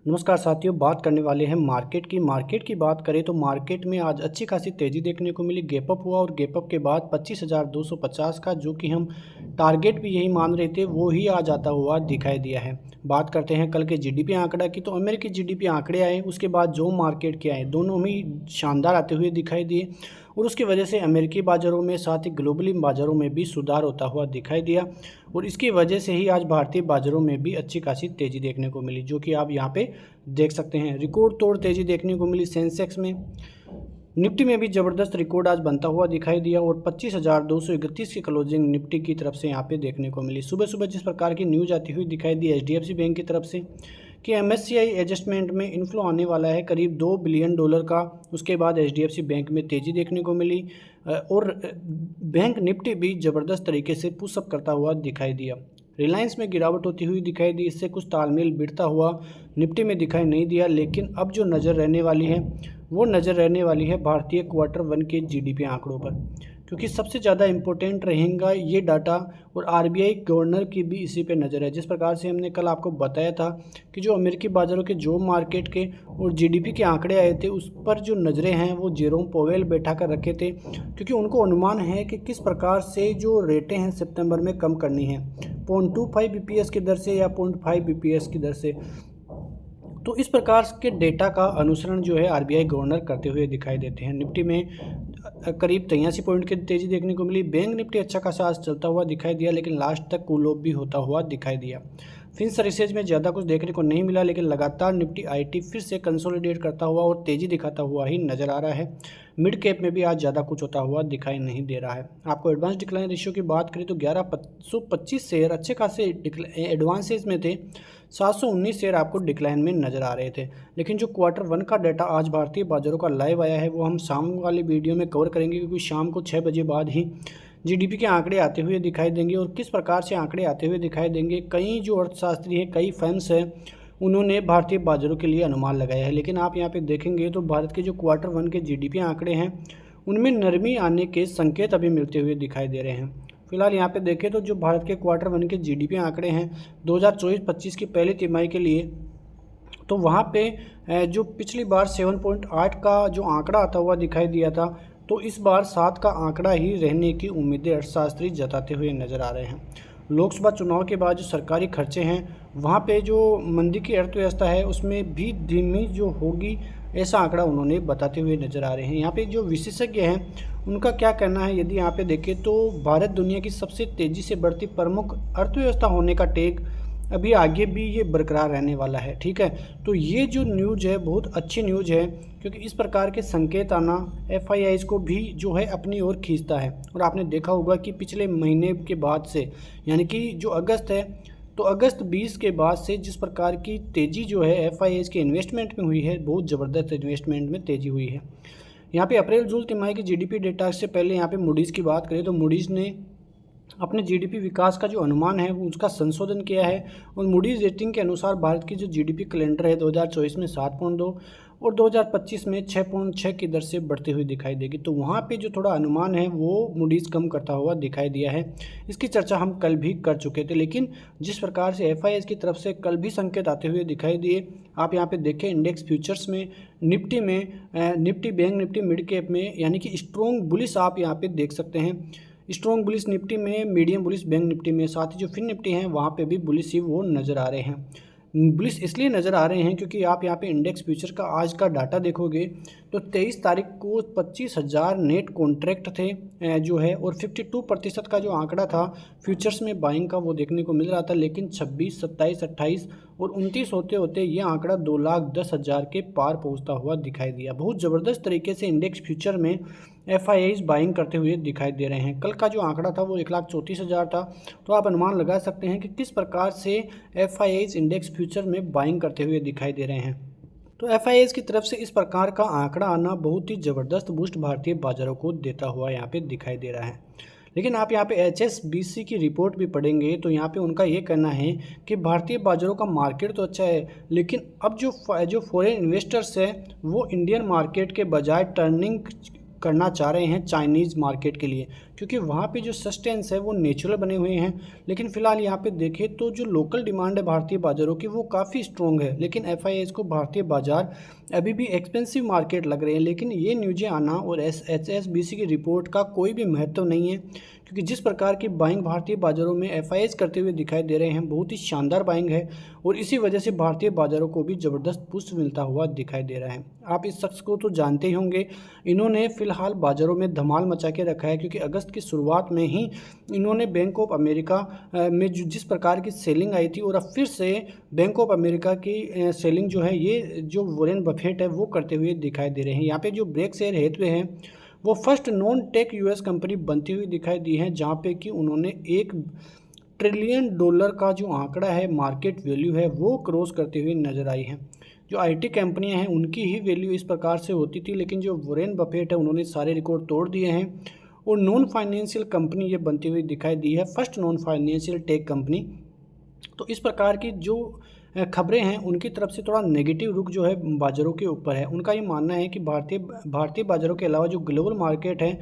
नमस्कार साथियों, बात करने वाले हैं मार्केट की बात करें तो मार्केट में आज अच्छी खासी तेज़ी देखने को मिली। गैप अप हुआ और गैप अप के बाद 25,250 का जो कि हम टारगेट भी यही मान रहे थे वो ही आज आता हुआ दिखाई दिया है। बात करते हैं कल के जीडीपी आंकड़ा की, तो अमेरिकी जीडीपी आंकड़े आए, उसके बाद जो मार्केट के आए दोनों ही शानदार आते हुए दिखाई दिए और उसकी वजह से अमेरिकी बाज़ारों में साथ ही ग्लोबली बाज़ारों में भी सुधार होता हुआ दिखाई दिया और इसकी वजह से ही आज भारतीय बाज़ारों में भी अच्छी खासी तेज़ी देखने को मिली, जो कि आप यहाँ पे देख सकते हैं। रिकॉर्ड तोड़ तेज़ी देखने को मिली सेंसेक्स में। निफ्टी में भी ज़बरदस्त रिकॉर्ड आज बनता हुआ दिखाई दिया और 25,231 की क्लोजिंग निफ्टी की तरफ से यहाँ पे देखने को मिली। सुबह सुबह जिस प्रकार की न्यूज़ आती हुई दिखाई दी एचडीएफसी बैंक की तरफ से कि एमएससीआई एडजस्टमेंट में इन्फ्लो आने वाला है करीब $2 बिलियन का, उसके बाद एचडीएफसी बैंक में तेज़ी देखने को मिली और बैंक निफ्टी भी ज़बरदस्त तरीके से पुशअप करता हुआ दिखाई दिया। रिलायंस में गिरावट होती हुई दिखाई दी, इससे कुछ तालमेल बिठता हुआ निफ्टी में दिखाई नहीं दिया, लेकिन अब जो नज़र रहने वाली है वो नज़र रहने वाली है भारतीय क्वार्टर वन के जीडीपी आंकड़ों पर, क्योंकि सबसे ज़्यादा इम्पोर्टेंट रहेगा ये डाटा और आरबीआई गवर्नर की भी इसी पे नज़र है। जिस प्रकार से हमने कल आपको बताया था कि जो अमेरिकी बाज़ारों के जॉब मार्केट के और जीडीपी के आंकड़े आए थे उस पर जो नज़रें हैं वो जेरोम पोवेल बैठा कर रखे थे, क्योंकि उनको अनुमान है कि किस प्रकार से जो रेटें हैं सितंबर में कम करनी है 0.25 बीपीएस की दर से या 0.5 बीपीएस की दर से। तो इस प्रकार के डेटा का अनुसरण जो है आरबीआई गवर्नर करते हुए दिखाई देते हैं। निफ्टी में करीब 83 पॉइंट की तेज़ी देखने को मिली। बैंक निफ्टी अच्छा खासा आज चलता हुआ दिखाई दिया, लेकिन लास्ट तक कूल ऑफ भी होता हुआ दिखाई दिया। फिन सर्विसेज में ज़्यादा कुछ देखने को नहीं मिला, लेकिन लगातार निफ्टी आईटी फिर से कंसोलिडेट करता हुआ और तेज़ी दिखाता हुआ ही नज़र आ रहा है। मिड कैप में भी आज ज़्यादा कुछ होता हुआ दिखाई नहीं दे रहा है। आपको एडवांस डिक्लाइन रेशियो की बात करें तो 1125 शेयर अच्छे खासे एडवांसेज में थे, 719 शेयर आपको डिक्लाइन में नज़र आ रहे थे। लेकिन जो क्वार्टर वन का डाटा आज भारतीय बाज़ारों का लाइव आया है वो हम शाम वाली वीडियो में कवर करेंगे, क्योंकि शाम को 6 बजे बाद ही जीडीपी के आंकड़े आते हुए दिखाई देंगे और किस प्रकार से आंकड़े आते हुए दिखाई देंगे। कई जो अर्थशास्त्री हैं, कई फर्म्स हैं, उन्होंने भारतीय बाज़ारों के लिए अनुमान लगाया है, लेकिन आप यहाँ पे देखेंगे तो भारत के जो क्वार्टर वन के जीडीपी आंकड़े हैं उनमें नरमी आने के संकेत अभी मिलते हुए दिखाई दे रहे हैं। फिलहाल यहाँ पे देखें तो जो भारत के क्वार्टर वन के जीडीपी आंकड़े हैं 2024-25 की पहली तिमाही के लिए, तो वहाँ पे जो पिछली बार 7.8 का जो आंकड़ा आता हुआ दिखाई दिया था, तो इस बार 7 का आंकड़ा ही रहने की उम्मीदें अर्थशास्त्री जताते हुए नज़र आ रहे हैं। लोकसभा चुनाव के बाद जो सरकारी खर्चे हैं वहाँ पे जो मंदी की अर्थव्यवस्था है उसमें भी धीमी जो होगी, ऐसा आंकड़ा उन्होंने बताते हुए नज़र आ रहे हैं। यहाँ पे जो विशेषज्ञ हैं उनका क्या कहना है, यदि यहाँ पे देखें तो भारत दुनिया की सबसे तेज़ी से बढ़ती प्रमुख अर्थव्यवस्था होने का टेक अभी आगे भी ये बरकरार रहने वाला है। ठीक है, तो ये जो न्यूज़ है बहुत अच्छी न्यूज़ है, क्योंकि इस प्रकार के संकेत आना एफआईआईज़ को भी जो है अपनी ओर खींचता है। और आपने देखा होगा कि पिछले महीने के बाद से, यानी कि जो अगस्त है, तो अगस्त 20 के बाद से जिस प्रकार की तेज़ी जो है एफआईआईज़ के इन्वेस्टमेंट में हुई है, बहुत ज़बरदस्त इन्वेस्टमेंट में तेज़ी हुई है। यहाँ पे अप्रैल जून तिमाही की जीडीपी डेटा से पहले यहाँ पे मूडीज़ की बात करें तो मूडीज़ ने अपने जीडीपी विकास का जो अनुमान है वो उसका संशोधन किया है और मूडीज रेटिंग के अनुसार भारत की जो जीडीपी कैलेंडर है 2024 में 7.2 और 2025 में 6.6 की दर से बढ़ती हुई दिखाई देगी। तो वहाँ पे जो थोड़ा अनुमान है वो मूडीज़ कम करता हुआ दिखाई दिया है। इसकी चर्चा हम कल भी कर चुके थे, लेकिन जिस प्रकार से एफआईआईज़ की तरफ से कल भी संकेत आते हुए दिखाई दिए, आप यहाँ पे देखें इंडेक्स फ्यूचर्स में Nifty bank Nifty mid cap में, यानी कि स्ट्रॉन्ग बुलिस आप यहाँ पे देख सकते हैं। स्ट्रॉन्ग बुलिस निफ्टी में, मीडियम बुलिस बैंक निफ्टी में, साथ ही जो फिन निफ्टी हैं वहाँ पे भी बुलिस ही वो नज़र आ रहे हैं। बुलिस इसलिए नज़र आ रहे हैं क्योंकि आप यहाँ पे इंडेक्स फ्यूचर का आज का डाटा देखोगे तो 23 तारीख को 25,000 नेट कॉन्ट्रैक्ट थे जो है, और 52% का जो आंकड़ा था फ्यूचर्स में बाइंग का वो देखने को मिल रहा था, लेकिन 26, 27, 28 और 29 होते होते ये आंकड़ा 2,10,000 के पार पहुँचता हुआ दिखाई दिया। बहुत ज़बरदस्त तरीके से इंडेक्स फ्यूचर में एफआईआईज़ बाइंग करते हुए दिखाई दे रहे हैं। कल का जो आंकड़ा था वो 1,34,000 था, तो आप अनुमान लगा सकते हैं कि किस प्रकार से एफआईआईज़ इंडेक्स फ्यूचर में बाइंग करते हुए दिखाई दे रहे हैं। तो एफआईआईज़ की तरफ से इस प्रकार का आंकड़ा आना बहुत ही ज़बरदस्त बूस्ट भारतीय बाज़ारों को देता हुआ यहाँ पे दिखाई दे रहा है। लेकिन आप यहाँ पे एचएसबीसी की रिपोर्ट भी पढ़ेंगे तो यहाँ पे उनका ये कहना है कि भारतीय बाज़ारों का मार्केट तो अच्छा है, लेकिन अब जो फॉरेन इन्वेस्टर्स हैं वो इंडियन मार्केट के बजाय टर्निंग करना चाह रहे हैं चाइनीज़ मार्केट के लिए, क्योंकि वहाँ पे जो सस्टेंस है वो नेचुरल बने हुए हैं। लेकिन फ़िलहाल यहाँ पे देखें तो जो लोकल डिमांड है भारतीय बाज़ारों की वो काफ़ी स्ट्रॉन्ग है, लेकिन FIIs को भारतीय बाज़ार अभी भी एक्सपेंसिव मार्केट लग रहे हैं। लेकिन ये न्यूज़ें आना और HSBC की रिपोर्ट का कोई भी महत्व नहीं है, क्योंकि जिस प्रकार की बाइंग भारतीय बाज़ारों में FIIs करते हुए दिखाई दे रहे हैं, बहुत ही शानदार बाइंग है और इसी वजह से भारतीय बाज़ारों को भी ज़बरदस्त पुश मिलता हुआ दिखाई दे रहा है। आप इस शख्स को तो जानते ही होंगे, इन्होंने फ़िलहाल बाज़ारों में धमाल मचा के रखा है, क्योंकि अगस्त की शुरुआत में ही इन्होंने बैंक ऑफ अमेरिका में जिस प्रकार की सेलिंग आई थी और अब फिर से बैंक ऑफ अमेरिका की सेलिंग जो है ये जो वॉरेन बफेट है वो करते हुए दिखाई दे रहे हैं। यहाँ पे जो ब्रेक्सियर हेथवे हैं वो first non tech US company बनती हुई दिखाई दी है, जहाँ पे कि उन्होंने $1 ट्रिलियन का जो आंकड़ा है मार्केट वैल्यू है वो क्रॉस करते हुए नजर आई है। जो IT कंपनियां हैं उनकी ही वैल्यू इस प्रकार से होती थी, लेकिन जो वॉरेन बफेट है उन्होंने सारे रिकॉर्ड तोड़ दिए हैं और नॉन फाइनेंशियल कंपनी ये बनती हुई दिखाई दी है, first non financial tech company. तो इस प्रकार की जो खबरें हैं उनकी तरफ से थोड़ा नेगेटिव रुख जो है बाज़ारों के ऊपर है। उनका ये मानना है कि भारतीय बाज़ारों के अलावा जो ग्लोबल मार्केट है,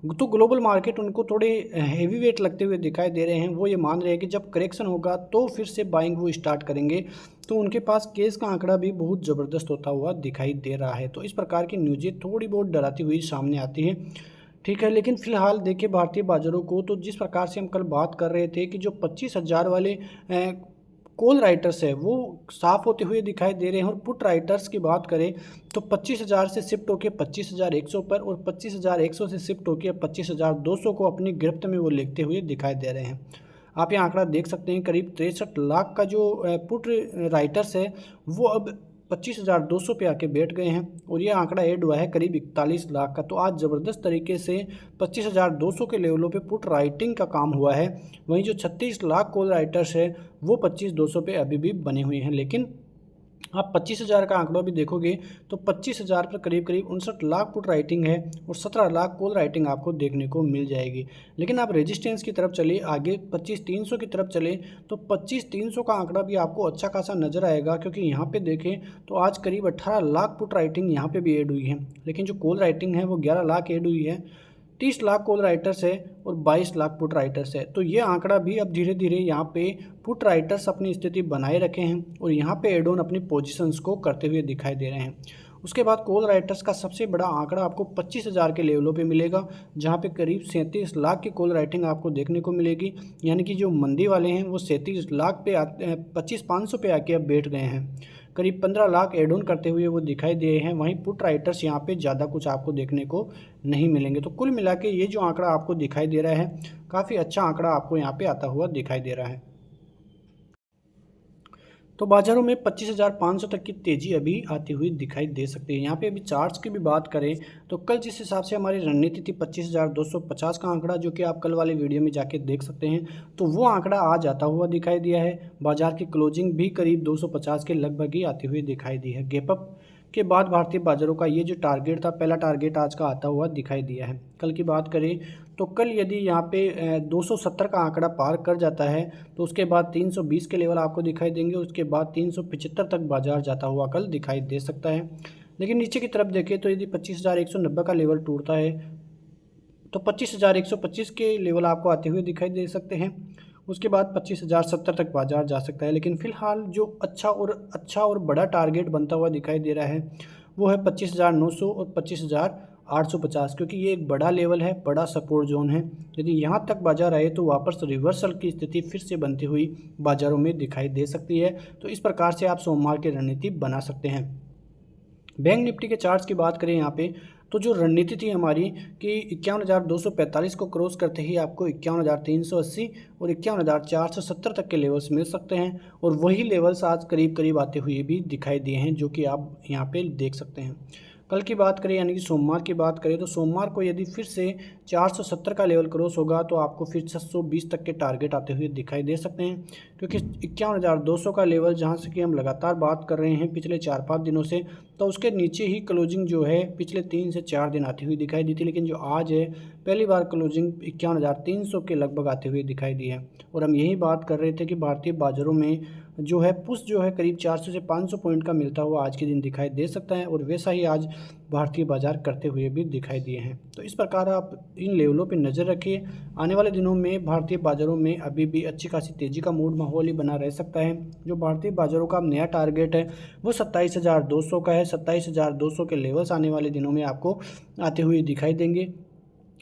तो ग्लोबल मार्केट उनको थोड़े हैवी वेट लगते हुए दिखाई दे रहे हैं। वो ये मान रहे हैं कि जब करेक्शन होगा तो फिर से बाइंग वो स्टार्ट करेंगे, तो उनके पास केस का आंकड़ा भी बहुत ज़बरदस्त होता हुआ दिखाई दे रहा है। तो इस प्रकार की न्यूज़ें थोड़ी बहुत डराती हुई सामने आती है, ठीक है। लेकिन फ़िलहाल देखिए भारतीय बाज़ारों को, तो जिस प्रकार से हम कल बात कर रहे थे कि जो 25,000 वाले कॉल राइटर्स है वो साफ होते हुए दिखाई दे रहे हैं, और पुट राइटर्स की बात करें तो 25,000 से शिफ्ट होकर 25,100 पर और 25,100 से शिफ्ट होकर 25,200 को अपनी गिरफ्त में वो लेते हुए दिखाई दे रहे हैं। आप ये आंकड़ा देख सकते हैं, करीब 63 लाख का जो पुट राइटर्स है वो अब 25,200 पे आके बैठ गए हैं, और ये आंकड़ा ऐड हुआ है करीब 41 लाख का। तो आज ज़बरदस्त तरीके से 25,200 के लेवलों पे पुट राइटिंग का काम हुआ है। वहीं जो 36 लाख कॉल राइटर्स है वो 25,200 पे अभी भी बने हुए हैं। लेकिन आप 25,000 का आंकड़ा भी देखोगे तो 25,000 पर करीब करीब 59 लाख पुट राइटिंग है और 17 लाख कॉल राइटिंग आपको देखने को मिल जाएगी। लेकिन आप रेजिस्टेंस की तरफ चले, आगे 25,300 की तरफ चले तो 25,300 का आंकड़ा भी आपको अच्छा खासा नज़र आएगा, क्योंकि यहाँ पे देखें तो आज करीब 18 लाख पुट राइटिंग यहाँ पे भी ऐड हुई है, लेकिन जो कॉल राइटिंग है वो 11 लाख ऐड हुई है। 30 लाख कॉल राइटर्स है और 22 लाख पुट राइटर्स है। तो ये आंकड़ा भी अब धीरे धीरे यहाँ पे पुट राइटर्स अपनी स्थिति बनाए रखे हैं और यहाँ पे एड ऑन अपनी पोजीशंस को करते हुए दिखाई दे रहे हैं। उसके बाद कॉल राइटर्स का सबसे बड़ा आंकड़ा आपको 25,000 के लेवलों पे मिलेगा, जहाँ पे करीब 37 लाख की कॉल राइटिंग आपको देखने को मिलेगी। यानी कि जो मंदी वाले हैं वो 37 लाख पे 25,500 पे आके अब बैठ गए हैं। करीब 15 लाख एड ऑन करते हुए वो दिखाई दे रहे हैं। वहीं पुट राइटर्स यहाँ पे ज़्यादा कुछ आपको देखने को नहीं मिलेंगे। तो कुल मिला के ये जो आंकड़ा आपको दिखाई दे रहा है, काफ़ी अच्छा आंकड़ा आपको यहाँ पे आता हुआ दिखाई दे रहा है। तो बाज़ारों में 25,500 तक की तेज़ी अभी आती हुई दिखाई दे सकती है। यहाँ पे अभी चार्ट्स की भी बात करें तो कल जिस हिसाब से हमारी रणनीति थी 25,250 का आंकड़ा, जो कि आप कल वाले वीडियो में जाके देख सकते हैं, तो वो आंकड़ा आज आता हुआ दिखाई दिया है। बाजार की क्लोजिंग भी करीब 250 के लगभग ही आती हुई दिखाई दी है। गैप अप के बाद भारतीय बाज़ारों का ये जो टारगेट था, पहला टारगेट आज का आता हुआ दिखाई दिया है। कल की बात करें तो कल यदि यहाँ पे 270 का आंकड़ा पार कर जाता है तो उसके बाद 320 के लेवल आपको दिखाई देंगे। उसके बाद 375 तक बाजार जाता हुआ कल दिखाई दे सकता है। लेकिन नीचे की तरफ देखें तो यदि 25,190 का लेवल टूटता है तो 25,125 के लेवल आपको आते हुए दिखाई दे सकते हैं। उसके बाद 25,070 तक बाजार जा सकता है। लेकिन फ़िलहाल जो अच्छा और बड़ा टारगेट बनता हुआ दिखाई दे रहा है वो है 25,900 और 25,850, क्योंकि ये एक बड़ा लेवल है, बड़ा सपोर्ट जोन है। यदि यहाँ तक बाजार आए तो वापस रिवर्सल की स्थिति फिर से बनती हुई बाज़ारों में दिखाई दे सकती है। तो इस प्रकार से आप सोमवार की रणनीति बना सकते हैं। बैंक निफ्टी के चार्ट्स की बात करें यहाँ पे तो जो रणनीति थी हमारी कि 51,245 को क्रॉस करते ही आपको 51,380 और 51,470 तक के लेवल्स मिल सकते हैं, और वही लेवल्स आज करीब करीब आते हुए भी दिखाई दिए हैं, जो कि आप यहाँ पे देख सकते हैं। कल की बात करें यानी कि सोमवार की बात करें तो सोमवार को यदि फिर से 470 का लेवल क्रॉस होगा तो आपको फिर 620 तक के टारगेट आते हुए दिखाई दे सकते हैं, क्योंकि 51,200 का लेवल जहां से कि हम लगातार बात कर रहे हैं पिछले 4-5 दिनों से, तो उसके नीचे ही क्लोजिंग जो है पिछले 3 से 4 दिन आती हुई दिखाई दी थी। लेकिन जो आज है पहली बार क्लोजिंग 51,300 के लगभग आते हुए दिखाई दी है। और हम यही बात कर रहे थे कि भारतीय बाज़ारों में जो है पुश जो है करीब 400 से 500 पॉइंट का मिलता हुआ आज के दिन दिखाई दे सकता है और वैसा ही आज भारतीय बाजार करते हुए भी दिखाई दिए हैं। तो इस प्रकार आप इन लेवलों पर नज़र रखिए। आने वाले दिनों में भारतीय बाज़ारों में अभी भी अच्छी खासी तेज़ी का मूड माहौल ही बना रह सकता है। जो भारतीय बाज़ारों का नया टारगेट है वो 27,200 का है। 27,200 के लेवल्स आने वाले दिनों में आपको आते हुए दिखाई देंगे।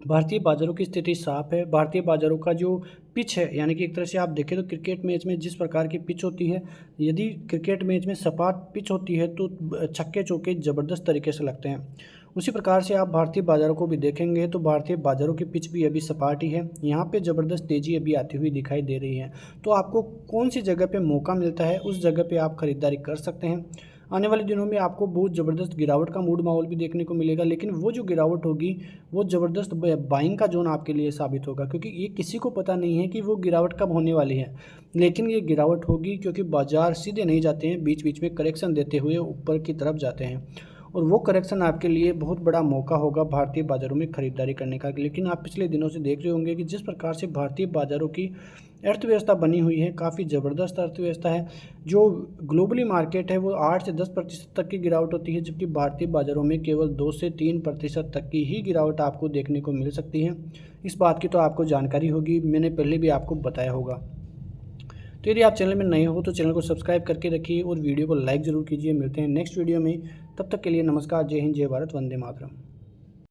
भारतीय बाज़ारों की स्थिति साफ है। भारतीय बाज़ारों का जो पिच है, यानी कि एक तरह से आप देखें तो क्रिकेट मैच में जिस प्रकार की पिच होती है, यदि क्रिकेट मैच में सपाट पिच होती है तो छक्के चौके ज़बरदस्त तरीके से लगते हैं। उसी प्रकार से आप भारतीय बाज़ारों को भी देखेंगे तो भारतीय बाज़ारों की पिच भी अभी सपाट ही है। यहाँ पे ज़बरदस्त तेज़ी अभी आती हुई दिखाई दे रही है। तो आपको कौन सी जगह पे मौका मिलता है उस जगह पे आप ख़रीदारी कर सकते हैं। आने वाले दिनों में आपको बहुत ज़बरदस्त गिरावट का मूड माहौल भी देखने को मिलेगा, लेकिन वो जो गिरावट होगी वो ज़बरदस्त बाइंग का जोन आपके लिए साबित होगा, क्योंकि ये किसी को पता नहीं है कि वो गिरावट कब होने वाली है, लेकिन ये गिरावट होगी क्योंकि बाज़ार सीधे नहीं जाते हैं, बीच बीच में करेक्शन देते हुए ऊपर की तरफ जाते हैं और वो करेक्शन आपके लिए बहुत बड़ा मौका होगा भारतीय बाज़ारों में ख़रीदारी करने का। लेकिन आप पिछले दिनों से देख रहे होंगे कि जिस प्रकार से भारतीय बाज़ारों की अर्थव्यवस्था बनी हुई है, काफ़ी ज़बरदस्त अर्थव्यवस्था है। जो ग्लोबली मार्केट है वो 8 से 10% तक की गिरावट होती है, जबकि भारतीय बाज़ारों में केवल 2 से 3% तक की ही गिरावट आपको देखने को मिल सकती है। इस बात की तो आपको जानकारी होगी, मैंने पहले भी आपको बताया होगा। तो यदि आप चैनल में नए हो तो चैनल को सब्सक्राइब करके रखिए और वीडियो को लाइक ज़रूर कीजिए। मिलते हैं नेक्स्ट वीडियो में, तब तक के लिए नमस्कार, जय हिंद, जय भारत, वंदे मातरम।